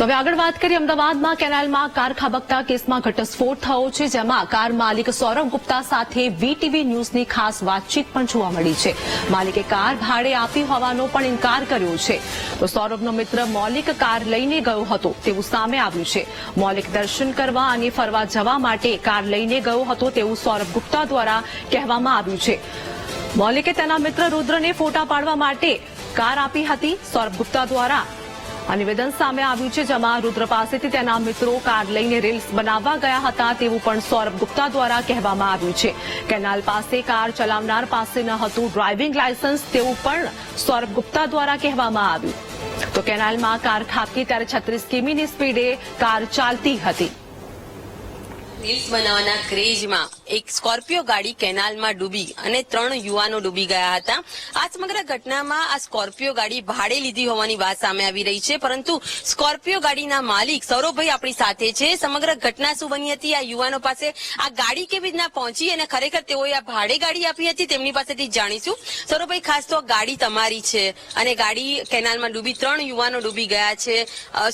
તો હવે આગળ વાત કરીએ અમદાવાદમાં કેનાલમાં કાર ખાબકતા કેસમાં ઘટસ્ફોટ થયો છે, જેમાં કાર માલિક સૌરભ ગુપ્તા સાથે વીટીવી ન્યૂઝની ખાસ વાતચીત પણ જોવા મળી છે। માલિકે કાર ભાડે આપી હોવાનો પણ ઇનકાર કર્યો છે। તો સૌરભનો મિત્ર મૌલિક કાર લઈને ગયો હતો તેવું સામે આવ્યું છે। મૌલિક દર્શન કરવા અને ફરવા જવા માટે કાર લઈને ગયો હતો તેવું સૌરભ ગુપ્તા દ્વારા કહેવામાં આવ્યું છે। મૌલિકે તેના મિત્ર રુદ્રને ફોટા પાડવા માટે કાર આપી હતી। સૌરભ ગુપ્તા દ્વારા આ નિવેદન સામે આવ્યું છે, જેમાં રુદ્ર પાસેથી તેના મિત્રો કાર લઈને રીલ્સ બનાવવા ગયા હતા તેવું પણ સૌરભ ગુપ્તા દ્વારા કહેવામાં આવ્યું છે। કેનાલ પાસે કાર ચલાવનાર પાસે ન હતું ડ્રાઇવિંગ લાયસન્સ તેવું પણ સૌરભ ગુપ્તા દ્વારા કહેવામાં આવ્યું। તો કેનાલમાં કાર ખાબકી ત્યારે 36 કિમીની સ્પીડે કાર ચાલતી હતી। રીલ્સ બનાવવાના ક્રેઝમાં એક સ્કોર્પિયો ગાડી કેનાલમાં ડૂબી અને 3 યુવાનો ડૂબી ગયા હતા। આ સમગ્ર ઘટનામાં આ સ્કોર્પિયો ગાડી ભાડે લીધી હોવાની વાત સામે આવી રહી છે, પરંતુ સ્કોર્પિયો ગાડીના માલિક સૌરભભાઈ આપણી સાથે છે। સમગ્ર ઘટના શું બની હતી, આ યુવાનો પાસે આ ગાડી કેવી રીતના પહોંચી અને ખરેખર તેઓએ આ ભાડે ગાડી આપી હતી તેમની પાસેથી જાણીશું। સૌરભભાઈ, ખાસ તો ગાડી તમારી છે અને ગાડી કેનાલમાં ડૂબી 3 યુવાનો ડૂબી ગયા છે,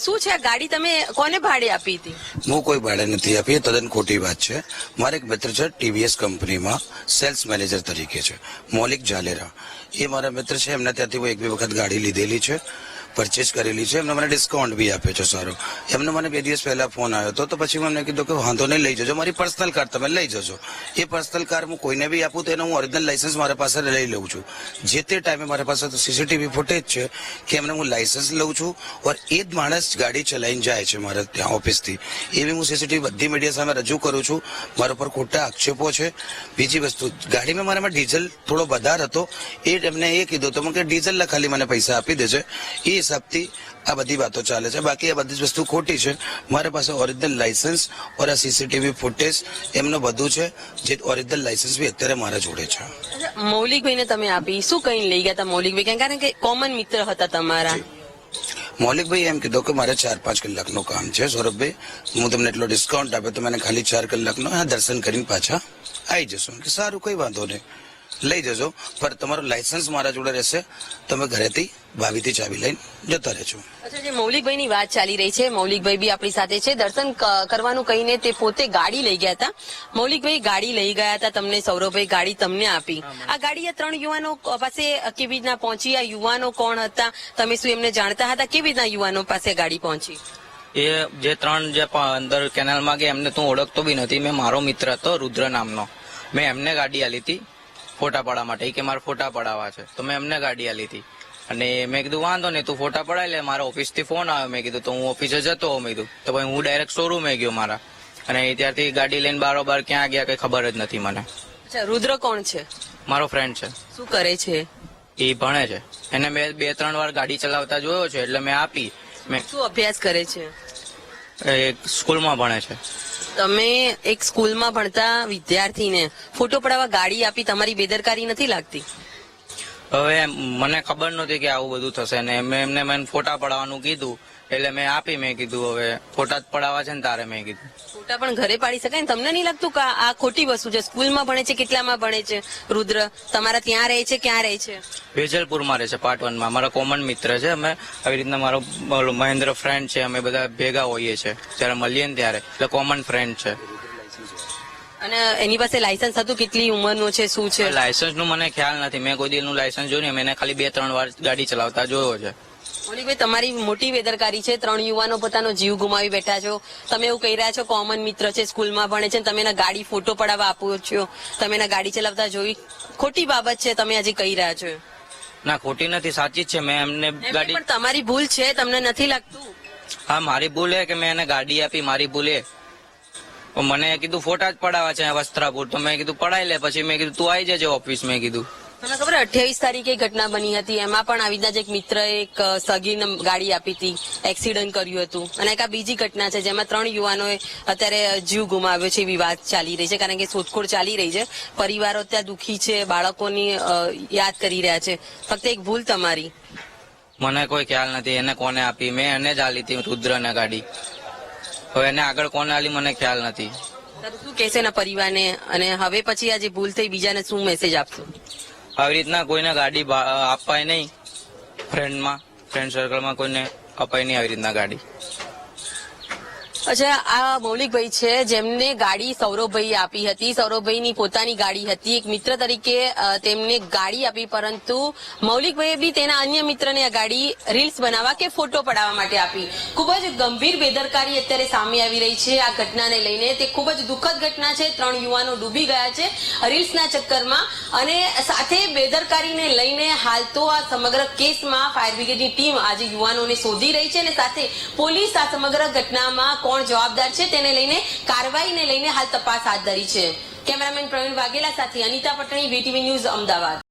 શું છે આ ગાડી તમે કોને ભાડે આપી હતી? હું કોઈ ભાડે નથી આપી, તદ્દન ખોટી વાત છે। મારે એક મિત્ર છે ટીવીએસ કંપનીમાં સેલ્સ મેનેજર તરીકે છે, મૌલિક જાલેરા। એ મારા મિત્ર છે, એમના ત્યાંથી હું 1-2 વખત ગાડી લીધેલી છે, પરચેસ કરેલી છે। એમને મને ડિસ્કાઉન્ટ બી આપ્યો છે સારો। એમને મને 2 દિવસ પહેલા ફોન આવ્યો હતો, તો પછી મેં એમને કીધું કે વાંધો નહીં, લઈ જજો, મારી પર્સનલ કાર તમે લઈ જજો। એ પર્સનલ કાર હું કોઈને બી આપું તો એનો હું ઓરિજિનલ લાયસન્સ મારા પાસે લઈ લઉં છું। જે તે ટાઈમે મારા પાસે તો સીસીટીવી ફૂટેજ છે કે એમને હું લાયસન્સ લઉં છું ઓર એ જ માણસ ગાડી ચલાવીને જાય છે મારા ત્યાં ઓફિસથી। એવી હું સીસીટીવી બધી મીડિયા સામે રજૂ કરું છું। મારા પર ખોટા આક્ષેપો છે। બીજી વસ્તુ, ગાડીમાં મારામાં ડીઝલ થોડો વધારે હતો, એ એમને એ કીધું તો મને ડીઝલના ખાલી મને પૈસા આપી દેજે, એ હિસાબથી આ બધી વાતો ચાલે છે। બાકી આ બધી વસ્તુ ખોટી છે। મારા પાસે ઓરિજિનલ લાયસન્સ ઓર આ સીસીટીવી ફૂટેજ એમનું બધું છે, જે ઓરિજિનલ લાયસન્સ બી અત્યારે મારા જોડે છે। મૌલિકભાઈને તમે આપી, શું કઈ લઈ ગયા હતા મૌલિકભાઈ? કારણ કે કોમન મિત્ર હતા તમારા। મૌલિકભાઈ એમ કીધું કે મારે 4-5 કલાકનું કામ છે સૌરભભાઈ, હું તમને એટલો ડિસ્કાઉન્ટ આપ્યો તો મને ખાલી 4 કલાકનો દર્શન કરીને પાછા આવી જશો કે સારું, કઈ વાંધો નહીં, લઈ જજો, પણ તમારું લાયસન્સ મારા જોડે રહેશે, તમે ઘરેથી ભાભીથી ચાવી લઈને જતા રહેજો। અચ્છા, જે મૌલિકભાઈની વાત ચાલી રહી છે, મૌલિકભાઈ બી આપણી સાથે છે। દર્શન કરવાનું કહીને તે પોતે ગાડી લઈ ગયા હતા। મૌલિકભાઈ ગાડી લઈ ગયા હતા, તમને સૌરભભાઈ ગાડી તમને આપી। આ ગાડી આ 3 યુવાનો પાસે કેવી રીતના પહોંચી? આ યુવાનો કોણ હતા? તમે શું એમને જાણતા હતા? કેવી રીતના યુવાનો પાસે ગાડી પહોંચી? એ જે 3 જે અંદર કેનાલમાં ગયા એમને તું ઓળખતો બી નથી। મેં મારો મિત્ર હતો રુદ્ર નામનો, મેં એમને ગાડી આલી હતી ફોટા પાડવા માટે, કે મારે ફોટા પડાવવા છે, તો મેં એમને ગાડી આલી હતી। અને મેં કીધું વાંધો નહીં, તું ફોટા પડાવી લે, મારા ઓફિસથી ફોન આવ્યો। મેં કીધું તો હું ઓફિસે જતો હોઉં, મેં કીધું તો ભાઈ હું ડાયરેક્ટ શોરૂમે ગયો મારા, અને ત્યારથી ગાડી લઈને બારોબાર ક્યાં ગયા કઈ ખબર જ નથી મને। અચ્છા, રુદ્ર કોણ છે? મારો ફ્રેન્ડ છે। શું કરે છે? એ ભણે છે, એને મેં 2-3 વાર ગાડી ચલાવતા જોયો છે, એટલે મેં આપી। મેં શું અભ્યાસ કરે છે? સ્કૂલમાં ભણે છે। તમે એક સ્કૂલમાં ભણતા વિદ્યાર્થીને ફોટો પડાવવા ગાડી આપી, તમારી બેદરકારી નથી લાગતી? હવે મને ખબર નહોતી કે આવું બધું થશે, ને મેં એમને ફોટા પડાવવાનું કીધું એટલે મેં આપી। મેં કીધું હવે ફોટા જ પડાવવા છે ને તારે, મેં કીધું ફોટા પણ ઘરે પાડી શકાય ને? તમને નહીં લાગતું કે આ ખોટી વસ્તુ છે? સ્કૂલમાં ભણે છે, કેટલામાં ભણે છે રુદ્ર? તમારા ત્યાં રહે છે? ક્યાં રહે છે? વેજલપુરમાં રહે છે, પાર્ટ 1માં। મારા કોમન મિત્ર છે, અમે આવી રીતના મારો મહેન્દ્ર ફ્રેન્ડ છે, અમે બધા ભેગા હોઈએ છીએ જયારે મળીએ ને ત્યારે, એટલે કોમન ફ્રેન્ડ છે। અને એની પાસે લાયસન્સ હતું? કેટલી ઉંમરનું છે, શું છે? લાયસન્સ નું મને ખ્યાલ નથી, મેં કોઈ દિલનું લાયસન્સ જોયું નહીં, મેં ખાલી 2-3 વાર ગાડી ચલાવતા જોયો છે। મૌલિકભાઈ, તમારી મોટી બેદરકારી છે। 3 યુવાનો પોતાનો જીવ ગુમાવી બેઠા છો, તમે એવું કહી રહ્યા છો કોમન મિત્ર છે, સ્કૂલમાં ભણે છે, તમે એના ગાડી ફોટો પડાવવા આપો છો, તમે એના ગાડી ચલાવતા જોઈ, ખોટી બાબત છે તમે હજી કહી રહ્યા છો? ના, ખોટી નથી, સાચી જ છે। મેં એમને ગાડી, પણ તમારી ભૂલ છે, તમને નથી લાગતું? હા, મારી ભૂલ હે કે મેં એને ગાડી આપી, મારી ભૂલ હે। મને કીધું ફોટા જ પડાવવા છે વસ્ત્રાપુર, તો મેં કીધું પડાવી લે। પછી મેં કીધું તું આવી જજે ઓફિસ, મેં કીધું। તમને ખબર 28 તારીખે ઘટના બની હતી, એમાં પણ આવી રીતના એક મિત્રએ એક સગીરને ગાડી આપી હતી, એક્સિડન્ટ કર્યું હતું। અને એક આ બીજી ઘટના છે જેમાં 3 યુવાનોએ અત્યારે જીવ ગુમાવ્યો છે એવી વાત ચાલી રહી છે, કારણ કે શોધખોળ ચાલી રહી છે। પરિવારો ત્યાં દુઃખી છે, બાળકોની યાદ કરી રહ્યા છે। ફક્ત એક ભૂલ તમારી। મને કોઈ ખ્યાલ નથી એને કોને આપી, મેં એને જ આલી હતી રુદ્રને ગાડી। હવે એને આગળ કોને આલી મને ખ્યાલ નથી। શું કહેશે એના પરિવારને, અને હવે પછી આ જે ભૂલ થઈ બીજાને શું મેસેજ આપશો? આવી રીતના કોઈને ગાડી અપાય નહીં, ફ્રેન્ડ સર્કલમાં કોઈને અપાય નહીં આવી રીતના ગાડી। અચ્છા, આ મૌલિકભાઈ છે જેમને ગાડી સૌરભભાઈએ આપી હતી. સૌરભભાઈની પોતાની ગાડી હતી. એક મિત્ર તરીકે તેમને ગાડી આપી, પરંતુ મૌલિકભાઈએ બી તેના અન્ય મિત્રને આ ગાડી રીલ્સ બનાવવા કે ફોટો પડાવવા માટે આપી. ખૂબ જ ગંભીર બેદરકારી અત્યારે સામે આવી રહી છે આ ઘટનાને લઈને. તે ખૂબ જ દુઃખદ ઘટના છે. 3 યુવાનો ડૂબી ગયા છે રીલ્સના ચક્કરમાં, અને સાથે બેદરકારીને લઈને હાલ તો આ સમગ્ર કેસમાં ફાયર બ્રિગેડની ટીમ આજે યુવાનોને શોધી રહી છે, અને સાથે પોલીસ આ સમગ્ર ઘટનામાં કોણ જવાબદાર છે તેને લઈને કાર્યવાહીને લઈને હાલ તપાસ હાથ ધરી છે. કેમેરામેન પ્રવીણ વાઘેલા સાથે અનિતા પટણી, વીટીવી ન્યૂઝ, અમદાવાદ.